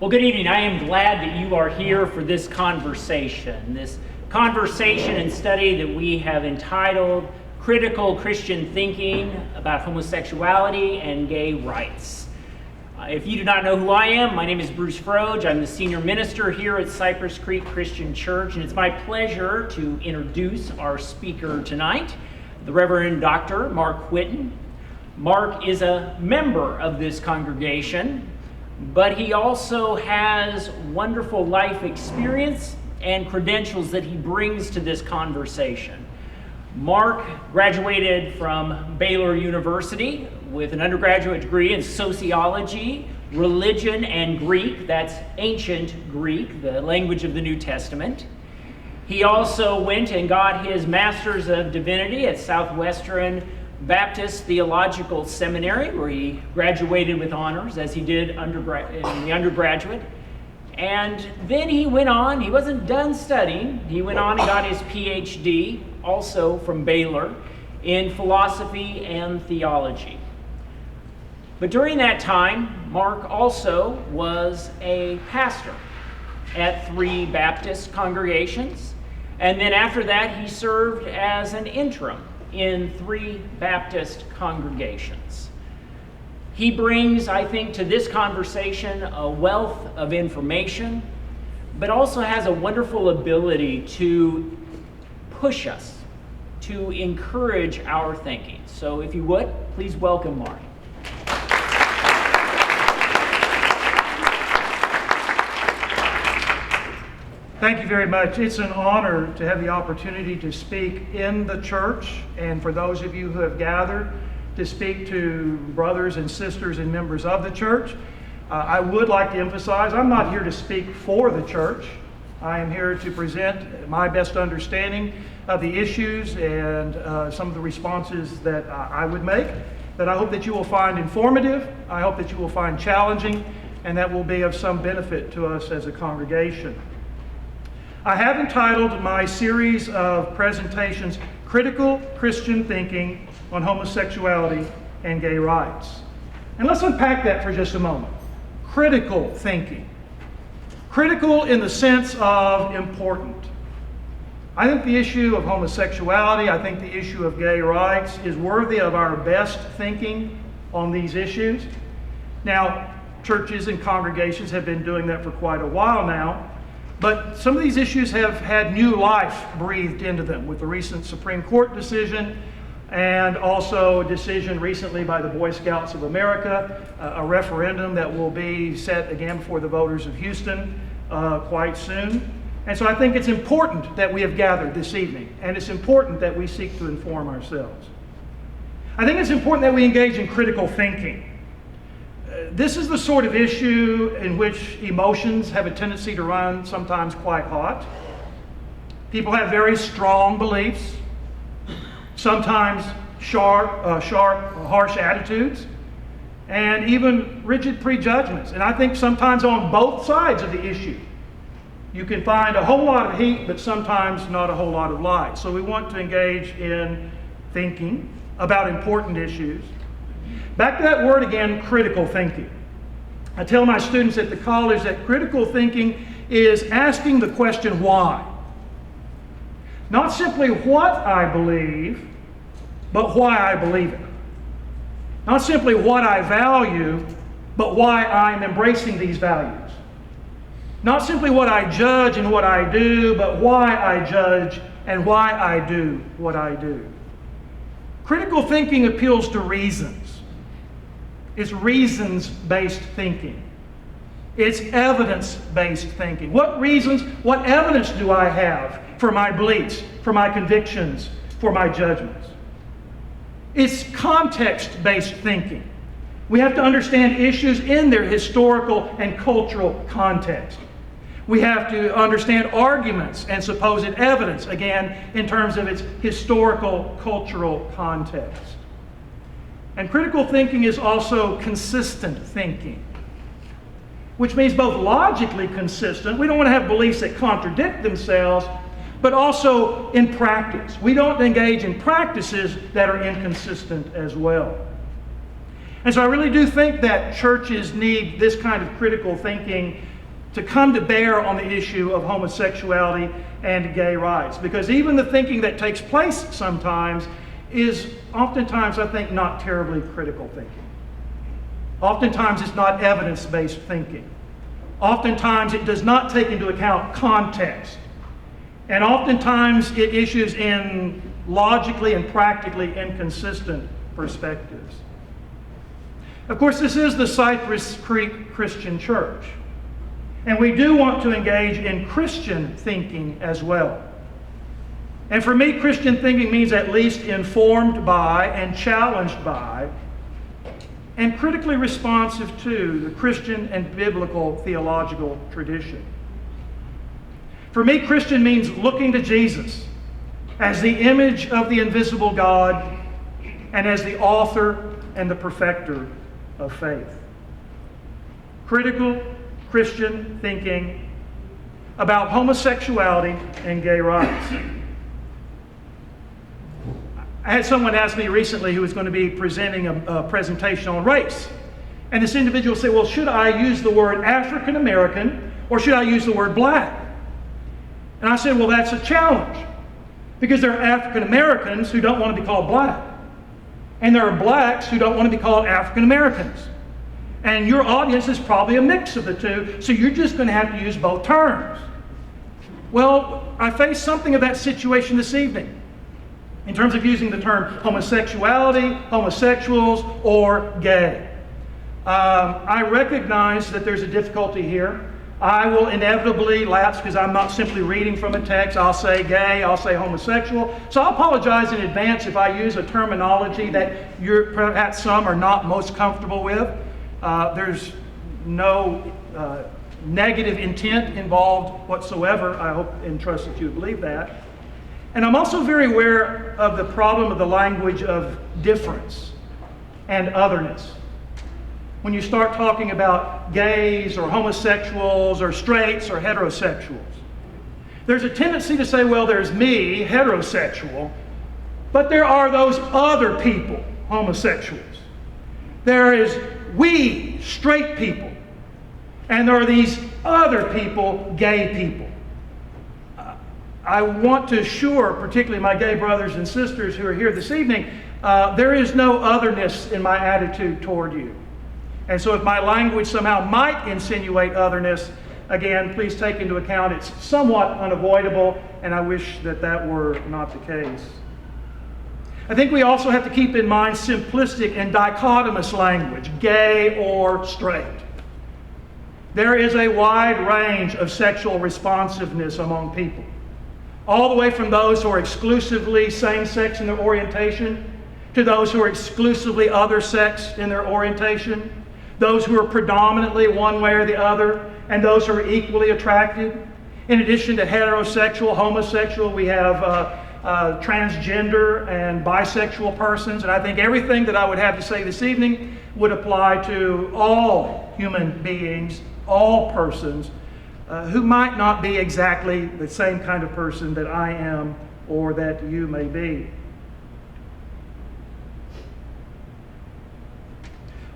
Well, good evening. I am glad that you are here for this conversation and study that we have entitled Critical Christian Thinking about Homosexuality and Gay Rights. If you do not know who I am, my name is Bruce Froge. I'm the senior minister here at Cypress Creek Christian Church, and it's my pleasure to introduce our speaker tonight, the Reverend Dr. Mark Whitten. Mark is a member of this congregation, but he also has wonderful life experience and credentials that he brings to this conversation. Mark graduated from Baylor University with an undergraduate degree in sociology, religion, and Greek. That's ancient Greek, the language of the New Testament. He also went and got his Master's of Divinity at Southwestern Baptist Theological Seminary, where he graduated with honors, as he did in the undergraduate. And then he went on, he wasn't done studying, he went on and got his PhD, also from Baylor, in philosophy and theology. But during that time, Mark also was a pastor at 3 Baptist congregations. And then after that, he served as an interim in 3 Baptist congregations. He brings, I think, to this conversation a wealth of information, but also has a wonderful ability to push us, to encourage our thinking. So if you would, please welcome Mark. Thank you very much. It's an honor to have the opportunity to speak in the church, and for those of you who have gathered, to speak to brothers and sisters and members of the church. I would like to emphasize, I'm not here to speak for the church. I am here to present my best understanding of the issues and some of the responses that I would make, that I hope that you will find informative, I hope that you will find challenging, and that will be of some benefit to us as a congregation. I have entitled my series of presentations, Critical Christian Thinking on Homosexuality and Gay Rights. And let's unpack that for just a moment. Critical thinking. Critical in the sense of important. I think the issue of homosexuality, I think the issue of gay rights is worthy of our best thinking on these issues. Now, churches and congregations have been doing that for quite a while now. But some of these issues have had new life breathed into them with the recent Supreme Court decision and also a decision recently by the Boy Scouts of America, a referendum that will be set again before the voters of Houston quite soon. And so I think it's important that we have gathered this evening, and it's important that we seek to inform ourselves. I think it's important that we engage in critical thinking. This is the sort of issue in which emotions have a tendency to run sometimes quite hot. People have very strong beliefs, sometimes harsh attitudes, and even rigid prejudgments. And I think sometimes on both sides of the issue, you can find a whole lot of heat, but sometimes not a whole lot of light. So we want to engage in thinking about important issues. Back to that word again, critical thinking. I tell my students at the college that critical thinking is asking the question why. Not simply what I believe, but why I believe it. Not simply what I value, but why I'm embracing these values. Not simply what I judge and what I do, but why I judge and why I do what I do. Critical thinking appeals to reasons. It's reasons-based thinking. It's evidence-based thinking. What reasons, what evidence do I have for my beliefs, for my convictions, for my judgments? It's context-based thinking. We have to understand issues in their historical and cultural context. We have to understand arguments and supposed evidence, again, in terms of its historical, cultural context. And critical thinking is also consistent thinking, which means both logically consistent. We don't want to have beliefs that contradict themselves, but also in practice. We don't engage in practices that are inconsistent as well. And so I really do think that churches need this kind of critical thinking to come to bear on the issue of homosexuality and gay rights. Because even the thinking that takes place sometimes is oftentimes, I think, not terribly critical thinking. Oftentimes it's not evidence-based thinking. Oftentimes it does not take into account context. And oftentimes it issues in logically and practically inconsistent perspectives. Of course, this is the Cypress Creek Christian Church. And we do want to engage in Christian thinking as well. And for me, Christian thinking means at least informed by and challenged by and critically responsive to the Christian and biblical theological tradition. For me, Christian means looking to Jesus as the image of the invisible God and as the author and the perfecter of faith. Critical Christian thinking about homosexuality and gay rights. I had someone ask me recently who was going to be presenting a presentation on race. And this individual said, well, should I use the word African American or should I use the word black? And I said, well, that's a challenge. Because there are African Americans who don't want to be called black. And there are blacks who don't want to be called African Americans. And your audience is probably a mix of the two, so you're just going to have to use both terms. Well, I faced something of that situation this evening in terms of using the term homosexuality, homosexuals, or gay. I recognize that there's a difficulty here. I will inevitably lapse because I'm not simply reading from a text. I'll say gay, I'll say homosexual. So I apologize in advance if I use a terminology that perhaps some are not most comfortable with. There's no negative intent involved whatsoever. I hope and trust that you believe that. And I'm also very aware of the problem of the language of difference and otherness. When you start talking about gays or homosexuals or straights or heterosexuals, there's a tendency to say, well, there's me, heterosexual, but there are those other people, homosexuals. There is we, straight people, and there are these other people, gay people. I want to assure, particularly my gay brothers and sisters who are here this evening, there is no otherness in my attitude toward you. And so if my language somehow might insinuate otherness, again, please take into account it's somewhat unavoidable, and I wish that that were not the case. I think we also have to keep in mind simplistic and dichotomous language, gay or straight. There is a wide range of sexual responsiveness among people, all the way from those who are exclusively same-sex in their orientation to those who are exclusively other sex in their orientation, those who are predominantly one way or the other, and those who are equally attracted. In addition to heterosexual, homosexual, we have transgender and bisexual persons, and I think everything that I would have to say this evening would apply to all human beings, all persons, who might not be exactly the same kind of person that I am or that you may be.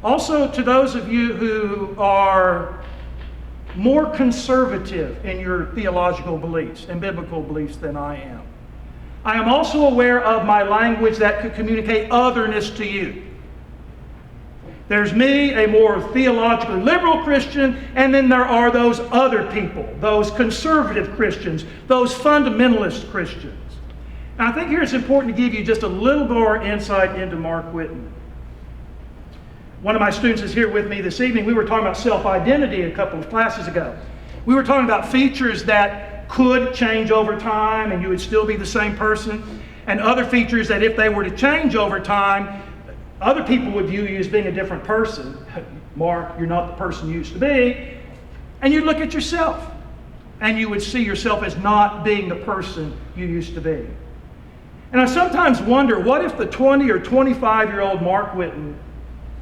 Also, to those of you who are more conservative in your theological beliefs and biblical beliefs than I am also aware of my language that could communicate otherness to you. There's me, a more theologically liberal Christian, and then there are those other people, those conservative Christians, those fundamentalist Christians. And I think here it's important to give you just a little more insight into Mark Whitten. One of my students is here with me this evening. We were talking about self-identity a couple of classes ago. We were talking about features that could change over time and you would still be the same person, and other features that if they were to change over time, other people would view you as being a different person. Mark, you're not the person you used to be. And you'd look at yourself and you would see yourself as not being the person you used to be. And I sometimes wonder, what if the 20 or 25-year-old Mark Whitten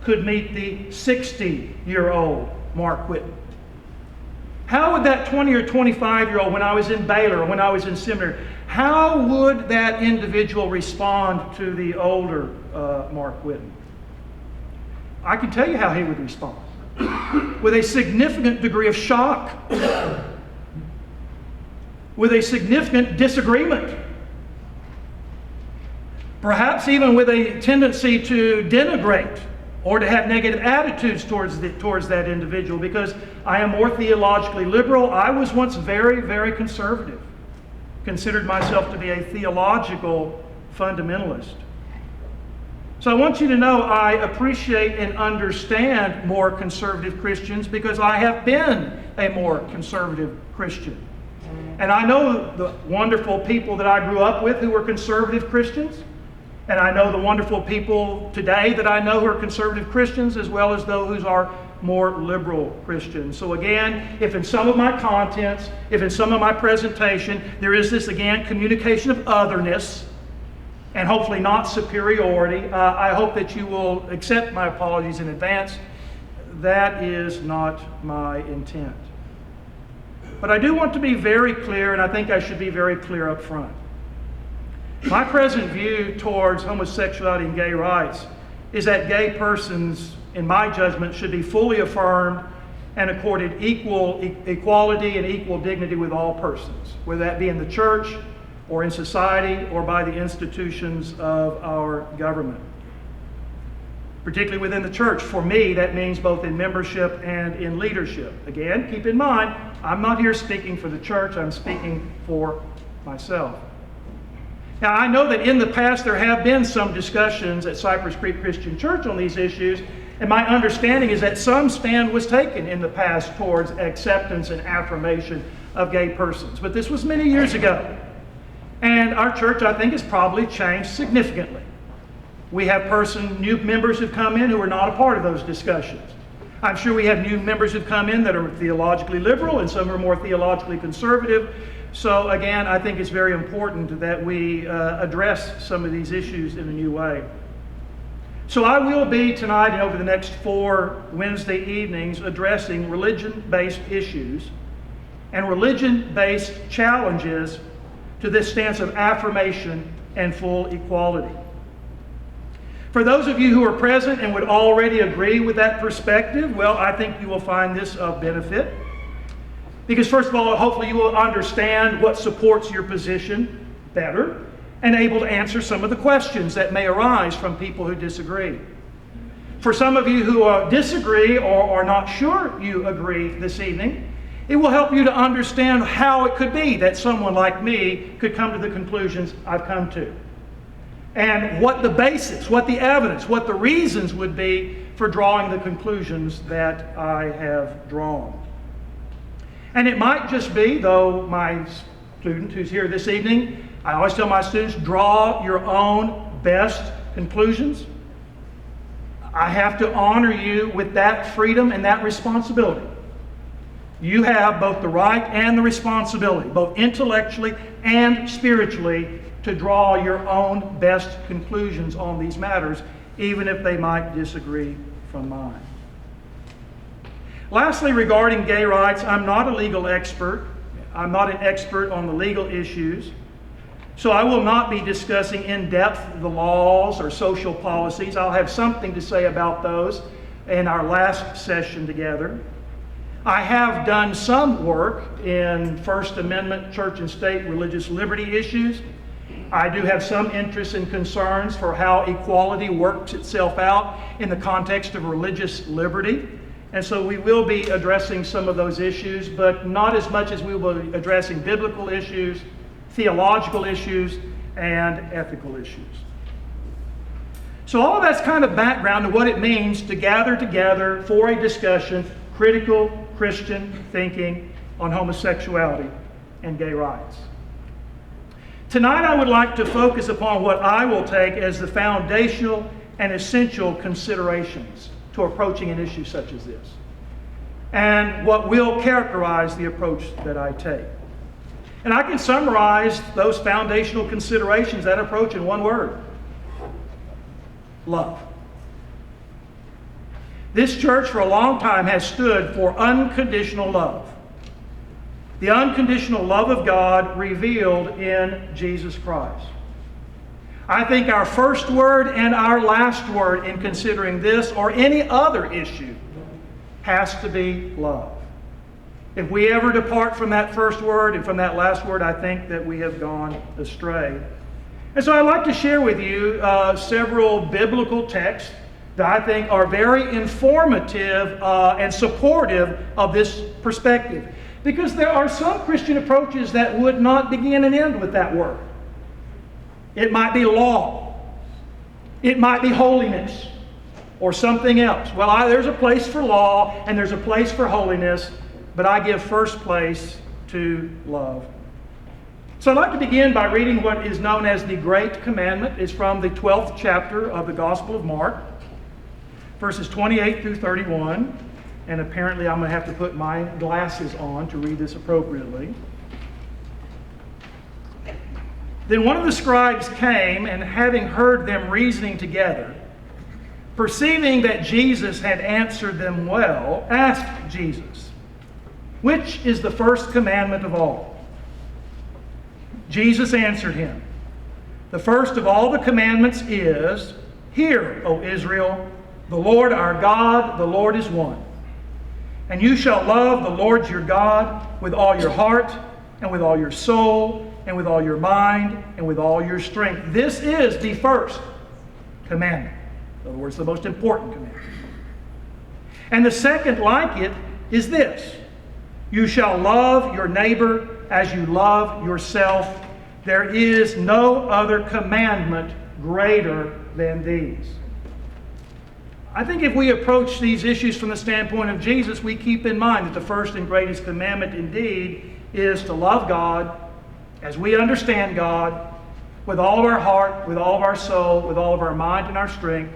could meet the 60-year-old Mark Whitten? How would that 20 or 25-year-old, when I was in Baylor or when I was in seminary, how would that individual respond to the older Mark Whitten? I can tell you how he would respond. With a significant degree of shock. With a significant disagreement. Perhaps even with a tendency to denigrate or to have negative attitudes towards that individual, because I am more theologically liberal. I was once very, very conservative. Considered myself to be a theological fundamentalist. So I want you to know I appreciate and understand more conservative Christians because I have been a more conservative Christian. And I know the wonderful people that I grew up with who were conservative Christians. And I know the wonderful people today that I know who are conservative Christians, as well as those who are more liberal Christians. So again, if in some of my contents, if in some of my presentation, there is this, again, communication of otherness, and hopefully not superiority, I hope that you will accept my apologies in advance. That is not my intent. But I do want to be very clear, and I think I should be very clear up front. My present view towards homosexuality and gay rights is that gay persons, in my judgment, should be fully affirmed and accorded equal equality and equal dignity with all persons, whether that be in the church or in society or by the institutions of our government. Particularly within the church, for me, that means both in membership and in leadership. Again, keep in mind, I'm not here speaking for the church, I'm speaking for myself. Now, I know that in the past there have been some discussions at Cypress Creek Christian Church on these issues, and my understanding is that some stand was taken in the past towards acceptance and affirmation of gay persons. But this was many years ago. And our church, I think, has probably changed significantly. We have new members who've come in who are not a part of those discussions. I'm sure we have new members who've come in that are theologically liberal and some are more theologically conservative. So again, I think it's very important that we address some of these issues in a new way. So I will be tonight and over the next 4 Wednesday evenings addressing religion-based issues and religion-based challenges to this stance of affirmation and full equality. For those of you who are present and would already agree with that perspective, well, I think you will find this of benefit. Because first of all, hopefully you will understand what supports your position better and able to answer some of the questions that may arise from people who disagree. For some of you who disagree or are not sure you agree this evening, it will help you to understand how it could be that someone like me could come to the conclusions I've come to. And what the basis, what the evidence, what the reasons would be for drawing the conclusions that I have drawn. And it might just be, though my student who's here this evening, I always tell my students, draw your own best conclusions. I have to honor you with that freedom and that responsibility. You have both the right and the responsibility, both intellectually and spiritually, to draw your own best conclusions on these matters, even if they might disagree from mine. Lastly, regarding gay rights, I'm not a legal expert. I'm not an expert on the legal issues. So I will not be discussing in depth the laws or social policies. I'll have something to say about those in our last session together. I have done some work in First Amendment church and state religious liberty issues. I do have some interest and concerns for how equality works itself out in the context of religious liberty. And so we will be addressing some of those issues, but not as much as we will be addressing biblical issues, theological issues, and ethical issues. So all of that's kind of background to what it means to gather together for a discussion, critical Christian thinking on homosexuality and gay rights. Tonight I would like to focus upon what I will take as the foundational and essential considerations to approaching an issue such as this, and what will characterize the approach that I take. And I can summarize those foundational considerations, that approach, in one word: love. This church for a long time has stood for unconditional love. The unconditional love of God revealed in Jesus Christ. I think our first word and our last word in considering this or any other issue has to be love. If we ever depart from that first word and from that last word, I think that we have gone astray. And so I'd like to share with you several biblical texts that I think are very informative and supportive of this perspective. Because there are some Christian approaches that would not begin and end with that word. It might be law. It might be holiness or something else. Well, there's a place for law and there's a place for holiness, but I give first place to love. So I'd like to begin by reading what is known as the Great Commandment. It's from the 12th chapter of the Gospel of Mark, verses 28 through 31. And apparently I'm going to have to put my glasses on to read this appropriately. Then one of the scribes came, and having heard them reasoning together, perceiving that Jesus had answered them well, asked Jesus, "Which is the first commandment of all?" Jesus answered him, "The first of all the commandments is, Hear, O Israel, the Lord our God, the Lord is one. And you shall love the Lord your God with all your heart, and with all your soul, and with all your mind, and with all your strength. This is the first commandment." In other words, the most important commandment. "And the second like it is this, You shall love your neighbor as you love yourself. There is no other commandment greater than these." I think if we approach these issues from the standpoint of Jesus, we keep in mind that the first and greatest commandment indeed is to love God as we understand God with all of our heart, with all of our soul, with all of our mind and our strength,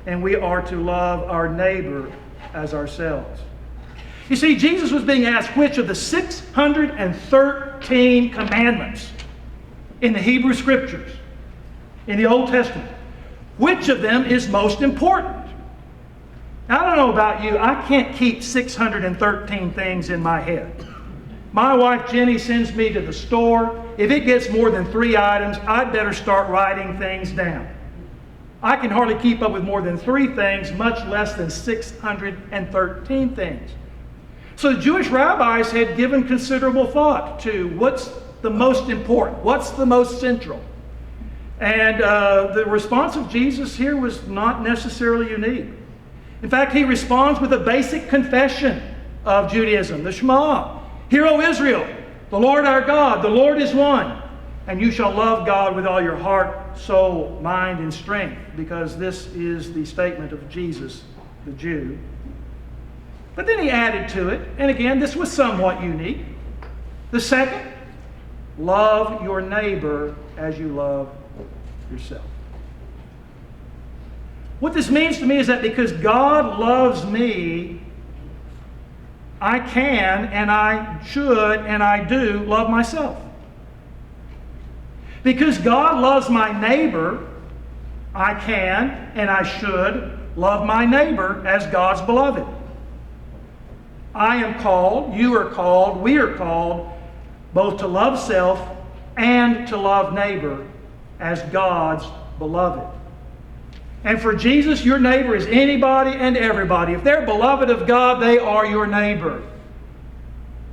and we are to love our neighbor as ourselves. You see, Jesus was being asked which of the 613 commandments in the Hebrew Scriptures, in the Old Testament, which of them is most important? Now, I don't know about you, I can't keep 613 things in my head. My wife Jenny sends me to the store. If it gets more than 3 items, I'd better start writing things down. I can hardly keep up with more than 3 things, much less than 613 things. So the Jewish rabbis had given considerable thought to what's the most important, what's the most central. And the response of Jesus here was not necessarily unique. In fact, he responds with a basic confession of Judaism, the Shema. "Hear, O Israel, the Lord our God, the Lord is one. And you shall love God with all your heart, soul, mind, and strength," because this is the statement of Jesus, the Jew. But then he added to it, and again, this was somewhat unique. The second, love your neighbor as you love yourself. What this means to me is that because God loves me, I can and I should and I do love myself. Because God loves my neighbor, I can and I should love my neighbor as God's beloved. I am called, you are called, we are called both to love self and to love neighbor as God's beloved. And for Jesus, your neighbor is anybody and everybody. If they're beloved of God, they are your neighbor.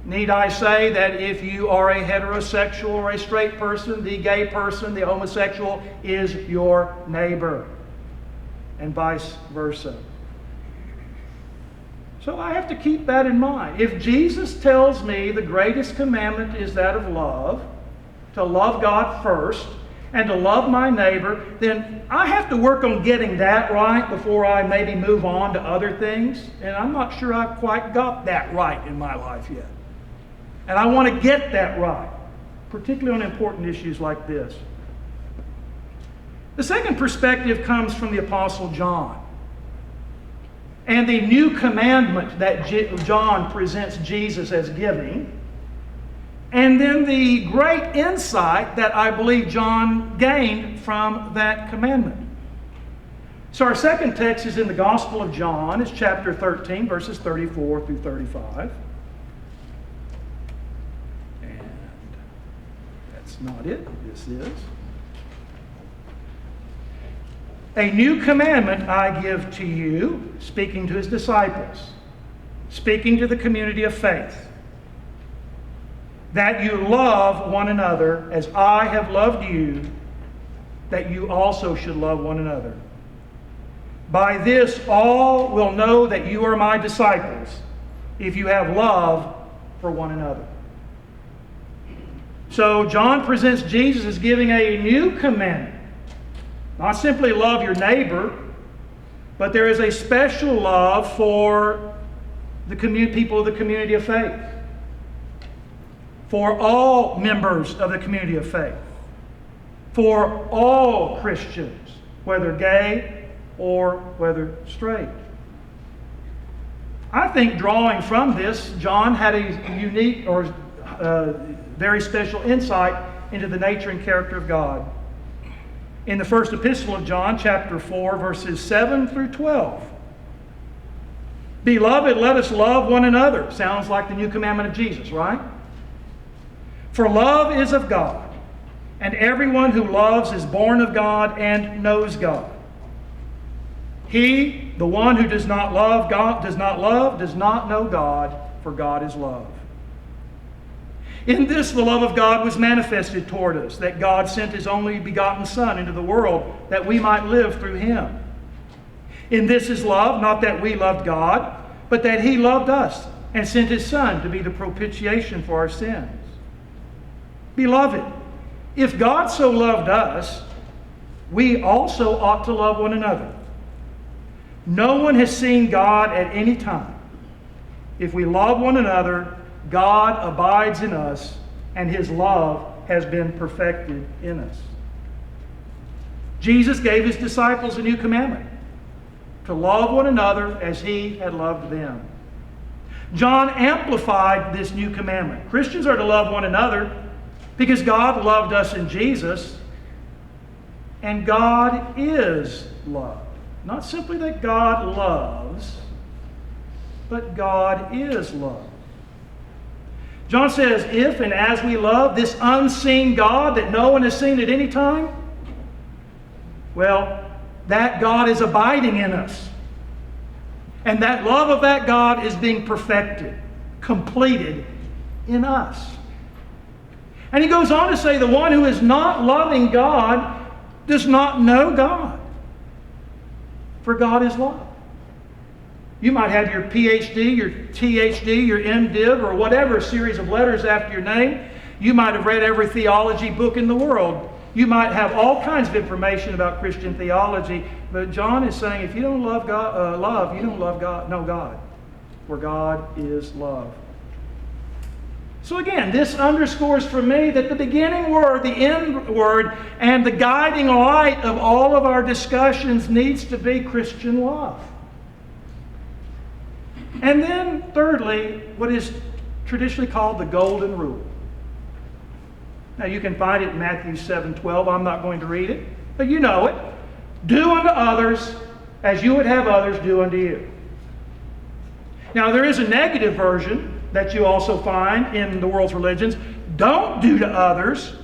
Need I say that if you are a heterosexual or a straight person, the gay person, the homosexual is your neighbor, and vice versa. So I have to keep that in mind. If Jesus tells me the greatest commandment is that of love, to love God first, and to love my neighbor, then I have to work on getting that right before I maybe move on to other things. And I'm not sure I've quite got that right in my life yet. And I want to get that right, particularly on important issues like this. The second perspective comes from the Apostle John. And the new commandment that John presents Jesus as giving. And then the great insight that I believe John gained from that commandment. So our second text is in the Gospel of John. It's chapter 13, verses 34 through 35. And that's not it. This is. A new commandment I give to you, speaking to his disciples, speaking to the community of faith, that you love one another as I have loved you, that you also should love one another. By this all will know that you are my disciples, if you have love for one another. So John presents Jesus as giving a new commandment. Not simply love your neighbor, but there is a special love for the people of the community of faith. For all members of the community of faith. For all Christians, whether gay or whether straight. I think drawing from this, John had a unique or very special insight into the nature and character of God. In the first epistle of John, chapter 4, verses 7 through 12. Beloved, let us love one another. Sounds like the new commandment of Jesus, right? For love is of God, and everyone who loves is born of God and knows God. He, the one who does not love God, does not know God, for God is love. In this the love of God was manifested toward us, that God sent his only begotten Son into the world, that we might live through him. In this is love, not that we loved God, but that he loved us, and sent his Son to be the propitiation for our sins. Beloved, if God so loved us, we also ought to love one another. No one has seen God at any time. If we love one another, God abides in us, and his love has been perfected in us. Jesus gave his disciples a new commandment, to love one another as he had loved them. John amplified this new commandment. Christians are to love one another because God loved us in Jesus, and God is love. Not simply that God loves, but God is love. John says, if and as we love this unseen God that no one has seen at any time, well, that God is abiding in us. And that love of that God is being perfected, completed in us. And he goes on to say, the one who is not loving God does not know God, for God is love. You might have your PhD, your THD, your MDiv, or whatever series of letters after your name. You might have read every theology book in the world. You might have all kinds of information about Christian theology. But John is saying, if you don't love God, you don't love God, know God, for God is love. So again, this underscores for me that the beginning word, the end word, and the guiding light of all of our discussions needs to be Christian love. And then, thirdly, what is traditionally called the golden rule. Now, you can find it in Matthew 7:12. I'm not going to read it, but you know it. Do unto others as you would have others do unto you. Now, there is a negative version that you also find in the world's religions. Don't do to others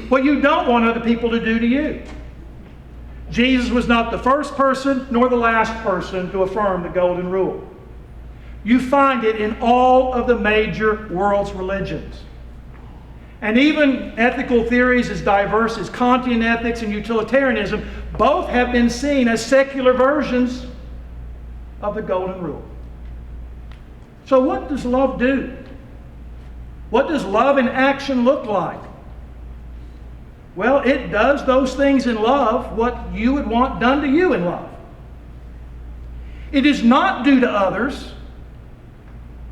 what you don't want other people to do to you. Jesus was not the first person nor the last person to affirm the golden rule. You find it in all of the major world's religions. And even ethical theories as diverse as Kantian ethics and utilitarianism both have been seen as secular versions of the golden rule. So what does love do? What does love in action look like? Well, it does those things in love what you would want done to you in love. It is not do to others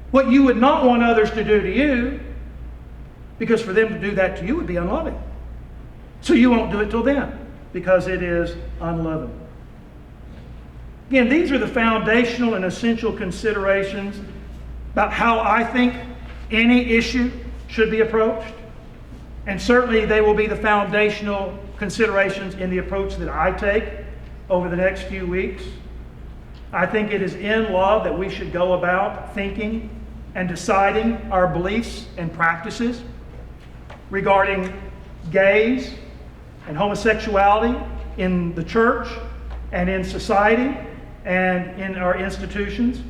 what you would not want others to do to you, because for them to do that to you would be unloving. So you won't do it till then, because it is unloving. Again, these are the foundational and essential considerations about how I think any issue should be approached. And certainly they will be the foundational considerations in the approach that I take over the next few weeks. I think it is in love that we should go about thinking and deciding our beliefs and practices regarding gays and homosexuality in the church and in society and in our institutions.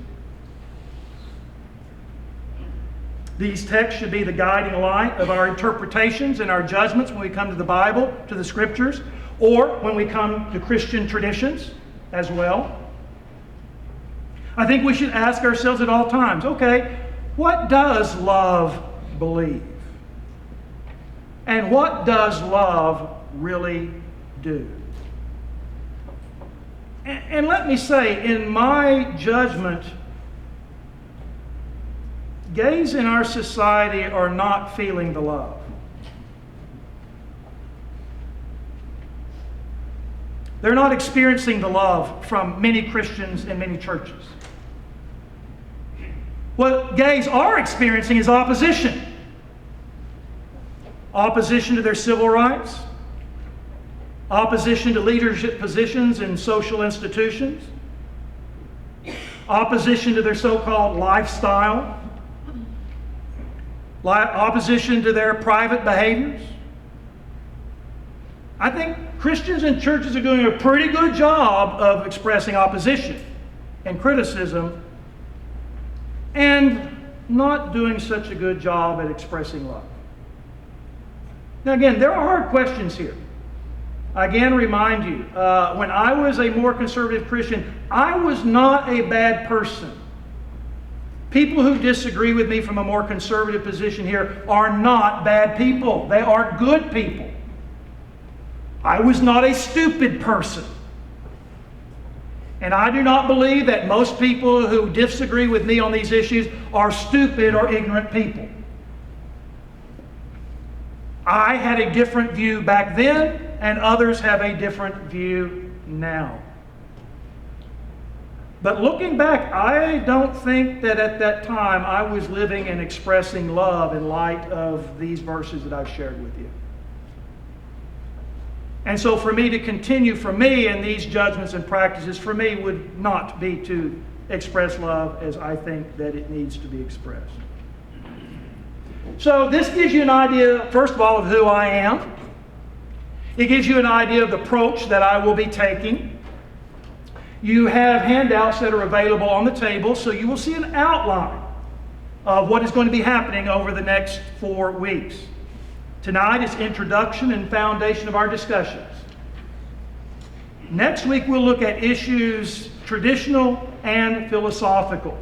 These texts should be the guiding light of our interpretations and our judgments when we come to the Bible, to the Scriptures, or when we come to Christian traditions as well. I think we should ask ourselves at all times, okay, what does love believe? And what does love really do? And let me say, in my judgment, gays in our society are not feeling the love. They're not experiencing the love from many Christians and many churches. What gays are experiencing is opposition. Opposition to their civil rights, opposition to leadership positions in social institutions, opposition to their so-called lifestyle, opposition to their private behaviors. I think Christians and churches are doing a pretty good job of expressing opposition and criticism, and not doing such a good job at expressing love. Now again, there are hard questions here. I again remind you, when I was a more conservative Christian, I was not a bad person. People who disagree with me from a more conservative position here are not bad people. They are good people. I was not a stupid person. And I do not believe that most people who disagree with me on these issues are stupid or ignorant people. I had a different view back then, and others have a different view now. But looking back, I don't think that at that time I was living and expressing love in light of these verses that I've shared with you. And so for me to continue for me in these judgments and practices, for me would not be to express love as I think that it needs to be expressed. So this gives you an idea, first of all, of who I am. It gives you an idea of the approach that I will be taking. You have handouts that are available on the table, so you will see an outline of what is going to be happening over the next 4 weeks. Tonight is introduction and foundation of our discussions. Next week we'll look at issues traditional and philosophical.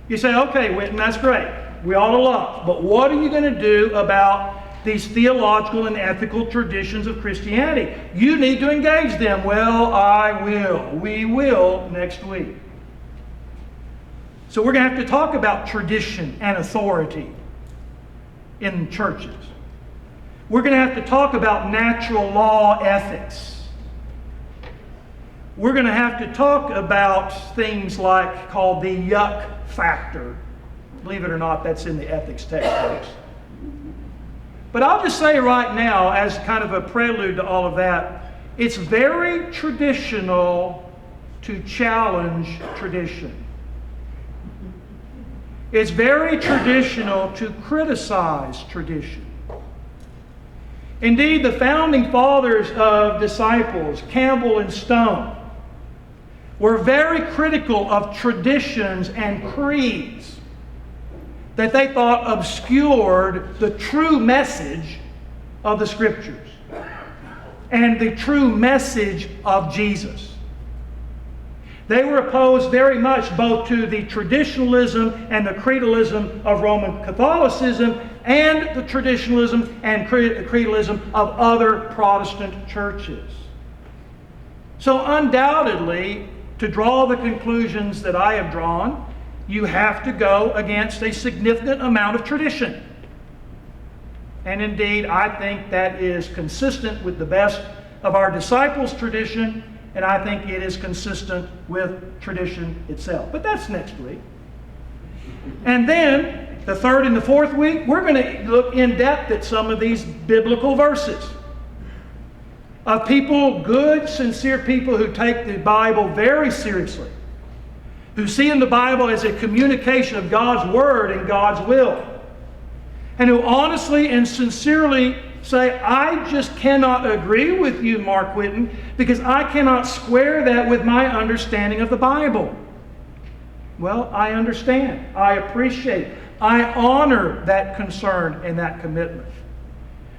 You say, okay, Whitten, that's great. We ought to love. But what are you going to do about these theological and ethical traditions of Christianity? You need to engage them. Well, I will. We will next week. So we're going to have to talk about tradition and authority in churches. We're going to have to talk about natural law ethics. We're going to have to talk about things like called the yuck factor. Believe it or not, that's in the ethics textbooks. But I'll just say right now, as kind of a prelude to all of that, it's very traditional to challenge tradition. It's very traditional to criticize tradition. Indeed, the founding fathers of disciples, Campbell and Stone, were very critical of traditions and creeds that they thought obscured the true message of the Scriptures and the true message of Jesus. They were opposed very much both to the traditionalism and the creedalism of Roman Catholicism and the traditionalism and creedalism of other Protestant churches. So undoubtedly, to draw the conclusions that I have drawn, you have to go against a significant amount of tradition. And indeed, I think that is consistent with the best of our disciples' tradition, and I think it is consistent with tradition itself. But that's next week. And then, the third and the fourth week, we're going to look in depth at some of these biblical verses of people, good, sincere people who take the Bible very seriously, who see in the Bible as a communication of God's Word and God's will, and who honestly and sincerely say, I just cannot agree with you, Mark Whitten, because I cannot square that with my understanding of the Bible. Well, I understand. I appreciate. I honor that concern and that commitment.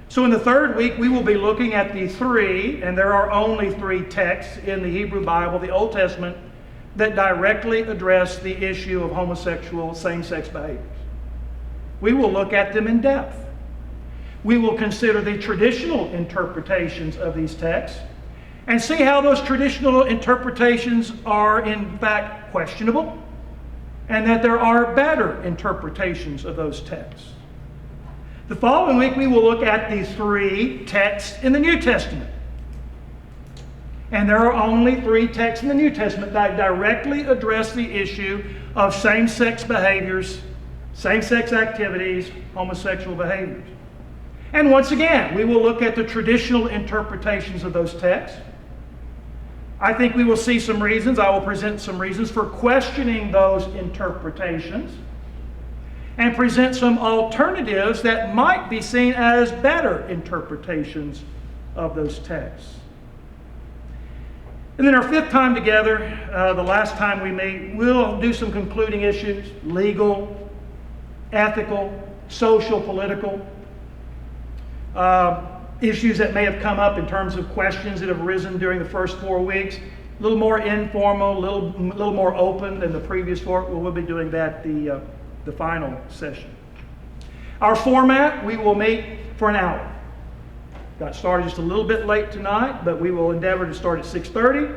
So in the third week, we will be looking at the three, and there are only three texts in the Hebrew Bible, the Old Testament, that directly address the issue of homosexual same-sex behaviors. We will look at them in depth. We will consider the traditional interpretations of these texts and see how those traditional interpretations are in fact questionable and that there are better interpretations of those texts. The following week we will look at the three texts in the New Testament. And there are only three texts in the New Testament that directly address the issue of same-sex behaviors, same-sex activities, homosexual behaviors. And once again, we will look at the traditional interpretations of those texts. I think we will see some reasons. I will present some reasons for questioning those interpretations and present some alternatives that might be seen as better interpretations of those texts. And then our fifth time together, the last time we meet, we'll do some concluding issues, legal, ethical, social, political, issues that may have come up in terms of questions that have arisen during the first 4 weeks. A little more informal, a little more open than the previous four. We'll be doing that the final session. Our format, we will meet for an hour. Got started just a little bit late tonight, but we will endeavor to start at 6:30,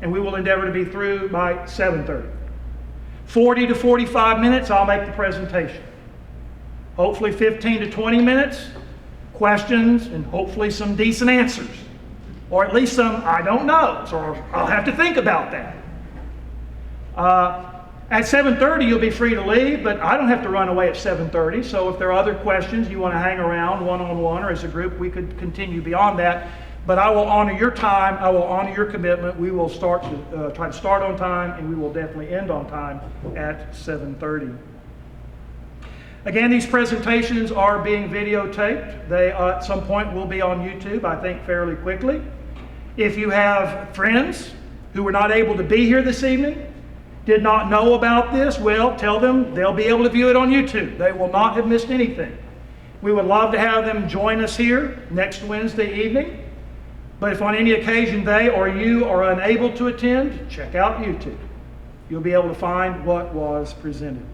and we will endeavor to be through by 7:30. 40 to 45 minutes, I'll make the presentation. Hopefully 15 to 20 minutes, questions, and hopefully some decent answers. Or at least some, I don't know, so I'll have to think about that. At 7:30, you'll be free to leave, but I don't have to run away at 7:30. So if there are other questions, you want to hang around one-on-one or as a group, we could continue beyond that. But I will honor your time. I will honor your commitment. We will try to start on time, and we will definitely end on time at 7:30. Again, these presentations are being videotaped. They, at some point, will be on YouTube, I think, fairly quickly. If you have friends who were not able to be here this evening, did not know about this, well, tell them they'll be able to view it on YouTube. They will not have missed anything. We would love to have them join us here next Wednesday evening. But if on any occasion they or you are unable to attend, check out YouTube. You'll be able to find what was presented.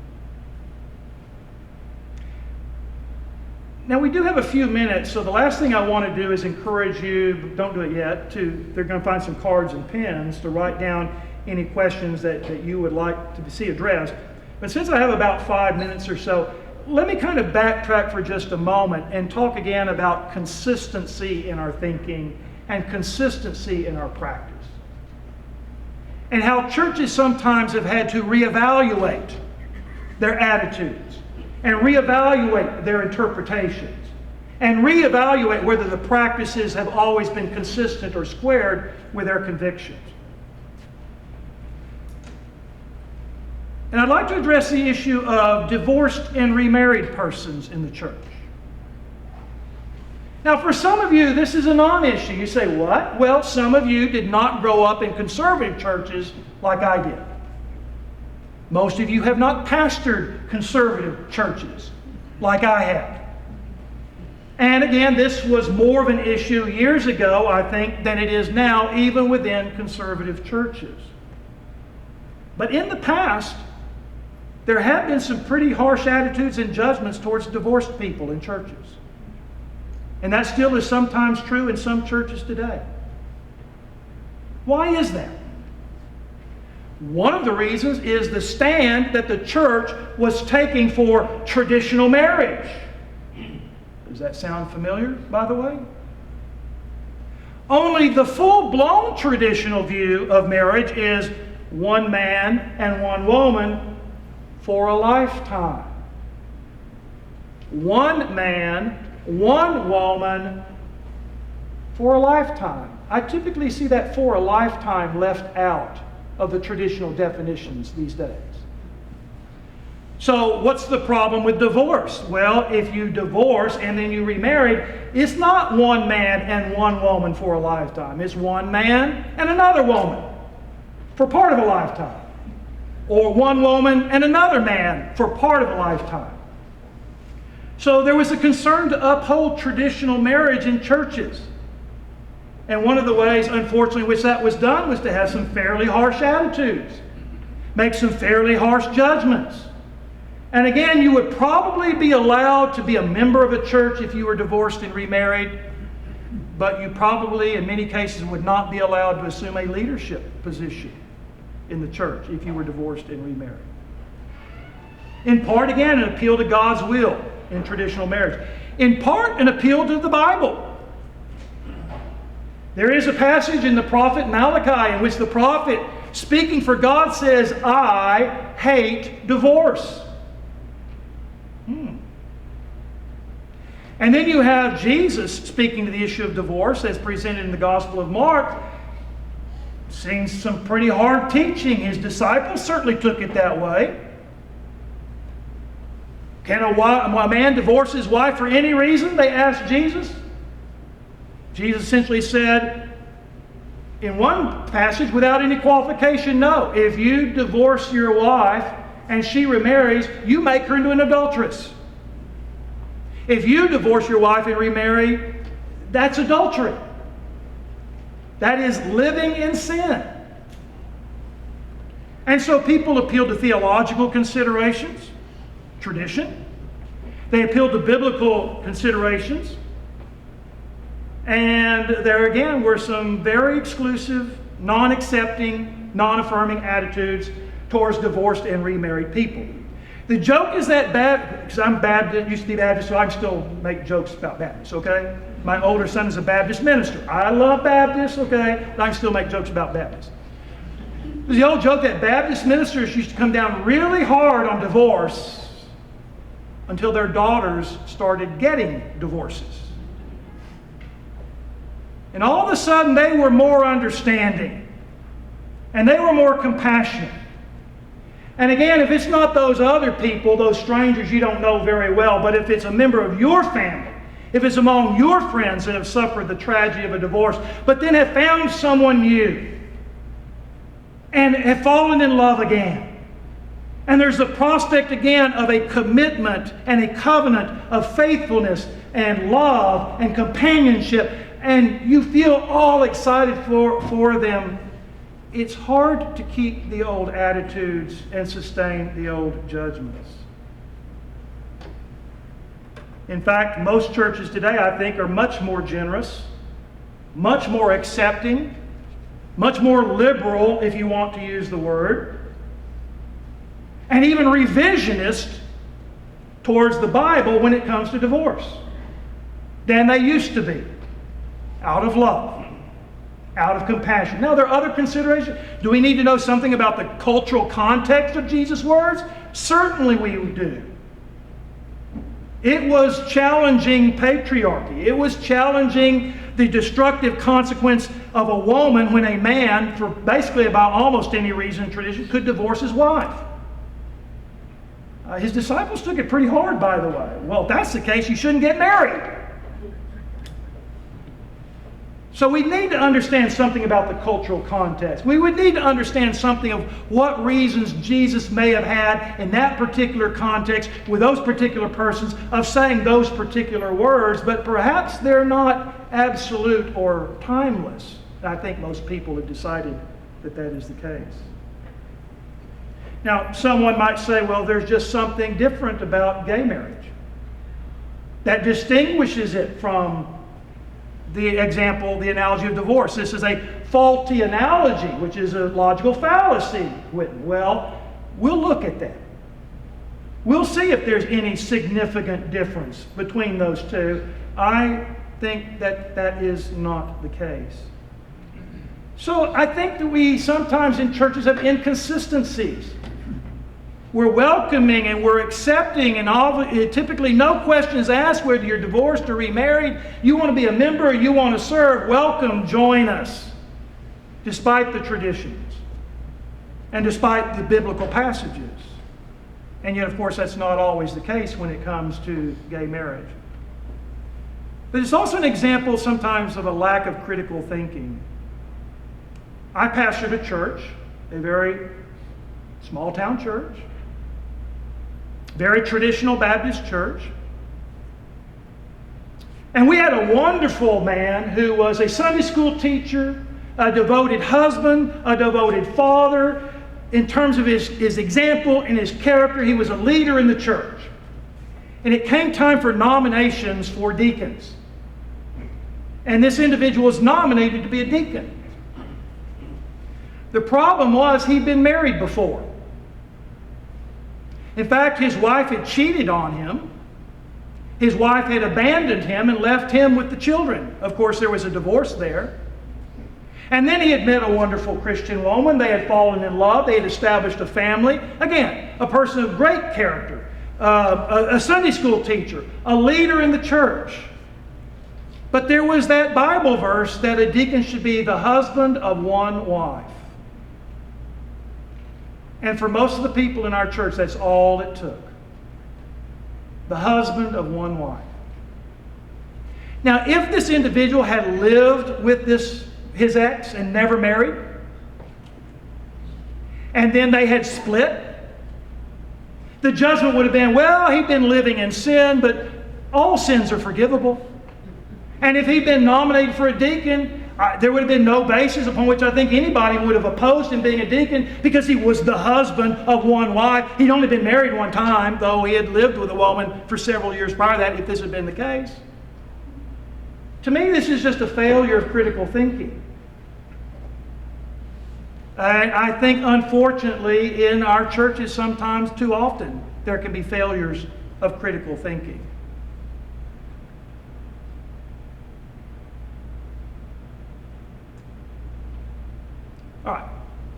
Now we do have a few minutes, so the last thing I want to do is encourage you, don't do it yet, they're going to find some cards and pens to write down any questions that you would like to see addressed. But since I have about 5 minutes or so, let me kind of backtrack for just a moment and talk again about consistency in our thinking and consistency in our practice. And how churches sometimes have had to reevaluate their attitudes and reevaluate their interpretations and reevaluate whether the practices have always been consistent or squared with their convictions. And I'd like to address the issue of divorced and remarried persons in the church. Now, for some of you, this is a non-issue. You say, what? Well, some of you did not grow up in conservative churches like I did. Most of you have not pastored conservative churches like I have. And again, this was more of an issue years ago, I think, than it is now, even within conservative churches. But in the past, there have been some pretty harsh attitudes and judgments towards divorced people in churches. And that still is sometimes true in some churches today. Why is that? One of the reasons is the stand that the church was taking for traditional marriage. Does that sound familiar, by the way? Only the full-blown traditional view of marriage is one man and one woman for a lifetime. One man, one woman for a lifetime. I typically see that for a lifetime left out of the traditional definitions these days. So what's the problem with divorce? Well, if you divorce and then you remarry, it's not one man and one woman for a lifetime. It's one man and another woman for part of a lifetime. Or one woman and another man for part of a lifetime. So there was a concern to uphold traditional marriage in churches. And one of the ways, unfortunately, in which that was done was to have some fairly harsh attitudes, make some fairly harsh judgments. And again, you would probably be allowed to be a member of a church if you were divorced and remarried, but you probably, in many cases, would not be allowed to assume a leadership position in the church if you were divorced and remarried. In part, again, an appeal to God's will in traditional marriage. In part, an appeal to the Bible. There is a passage in the prophet Malachi in which the prophet, speaking for God, says, "I hate divorce." And then you have Jesus speaking to the issue of divorce as presented in the Gospel of Mark, seeing some pretty hard teaching. His disciples certainly took it that way. Can a man divorce his wife for any reason? They asked Jesus. Jesus essentially said, in one passage, without any qualification, no. If you divorce your wife and she remarries, you make her into an adulteress. If you divorce your wife and remarry, that's adultery. That is living in sin. And so people appeal to theological considerations, tradition. They appeal to biblical considerations. And there again were some very exclusive, non-accepting, non-affirming attitudes towards divorced and remarried people. The joke is that because I'm Baptist, used to be Baptist, so I still make jokes about Baptists, okay? My older son is a Baptist minister. I love Baptists, okay? But I can still make jokes about Baptists. There's the old joke that Baptist ministers used to come down really hard on divorce until their daughters started getting divorces. And all of a sudden they were more understanding. And they were more compassionate. And again, if it's not those other people, those strangers you don't know very well, but if it's a member of your family, if it's among your friends that have suffered the tragedy of a divorce, but then have found someone new and have fallen in love again, and there's the prospect again of a commitment and a covenant of faithfulness and love and companionship, and you feel all excited for them, it's hard to keep the old attitudes and sustain the old judgments. In fact, most churches today, I think, are much more generous, much more accepting, much more liberal, if you want to use the word, and even revisionist towards the Bible when it comes to divorce than they used to be, out of love, out of compassion. Now, there are other considerations. Do we need to know something about the cultural context of Jesus' words? Certainly we do. It was challenging patriarchy. It was challenging the destructive consequence of a woman when a man, for basically about almost any reason in tradition, could divorce his wife. His disciples took it pretty hard, by the way. Well, if that's the case, you shouldn't get married. So we need to understand something about the cultural context. We would need to understand something of what reasons Jesus may have had in that particular context with those particular persons of saying those particular words, but perhaps they're not absolute or timeless. I think most people have decided that that is the case. Now, someone might say, well, there's just something different about gay marriage that distinguishes it from the example, the analogy of divorce. This is a faulty analogy, which is a logical fallacy, Whitten. Well, we'll look at that. We'll see if there's any significant difference between those two. I think that that is not the case. So I think that we sometimes in churches have inconsistencies. We're welcoming and we're accepting, and typically no questions asked whether you're divorced or remarried. You want to be a member or you want to serve, welcome, join us, despite the traditions and despite the biblical passages. And yet, of course, that's not always the case when it comes to gay marriage. But it's also an example sometimes of a lack of critical thinking. I pastored a church, a very small town church, very traditional Baptist church. And we had a wonderful man who was a Sunday school teacher, a devoted husband, a devoted father. In terms of his example and his character, he was a leader in the church. And it came time for nominations for deacons. And this individual was nominated to be a deacon. The problem was he'd been married before. In fact, his wife had cheated on him. His wife had abandoned him and left him with the children. Of course, there was a divorce there. And then he had met a wonderful Christian woman. They had fallen in love. They had established a family. Again, a person of great character, a Sunday school teacher, a leader in the church. But there was that Bible verse that a deacon should be the husband of one wife. And for most of the people in our church, that's all it took. The husband of one wife. Now, if this individual had lived with his ex and never married, and then they had split, the judgment would have been, well, he'd been living in sin, but all sins are forgivable. And if he'd been nominated for a deacon, there would have been no basis upon which I think anybody would have opposed him being a deacon, because he was the husband of one wife. He'd only been married one time, though he had lived with a woman for several years prior to that, if this had been the case. To me, this is just a failure of critical thinking. I think, unfortunately, in our churches sometimes, too often, there can be failures of critical thinking. All right.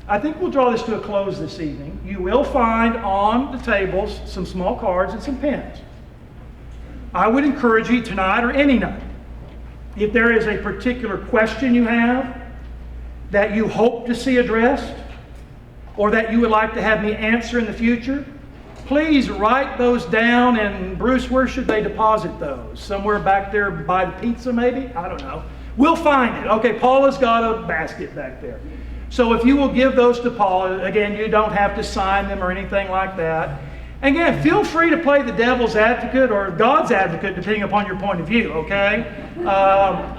I think we'll draw this to a close this evening. You will find on the tables some small cards and some pens. I would encourage you tonight or any night, if there is a particular question you have that you hope to see addressed, or that you would like to have me answer in the future, please write those down. And Bruce, where should they deposit those? Somewhere back there by the pizza, maybe? I don't know. We'll find it. Okay, Paula's got a basket back there. So if you will give those to Paula, again, you don't have to sign them or anything like that. Again, feel free to play the devil's advocate or God's advocate, depending upon your point of view, okay?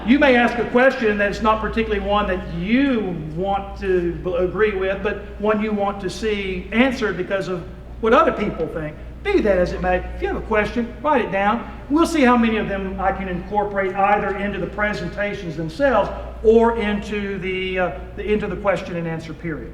You may ask a question that's not particularly one that you want to agree with, but one you want to see answered because of what other people think. Be that as it may, if you have a question, write it down. We'll see how many of them I can incorporate either into the presentations themselves or into the question and answer period.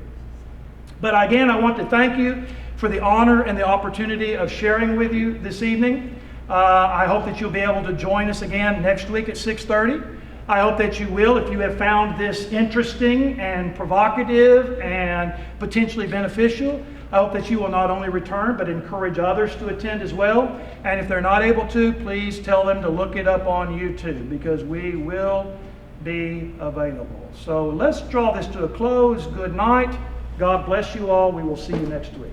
But again, I want to thank you for the honor and the opportunity of sharing with you this evening. I hope that you'll be able to join us again next week at 6:30. I hope that you will, if you have found this interesting and provocative and potentially beneficial. I hope that you will not only return, but encourage others to attend as well. And if they're not able to, please tell them to look it up on YouTube, because we will be available. So let's draw this to a close. Good night. God bless you all. We will see you next week.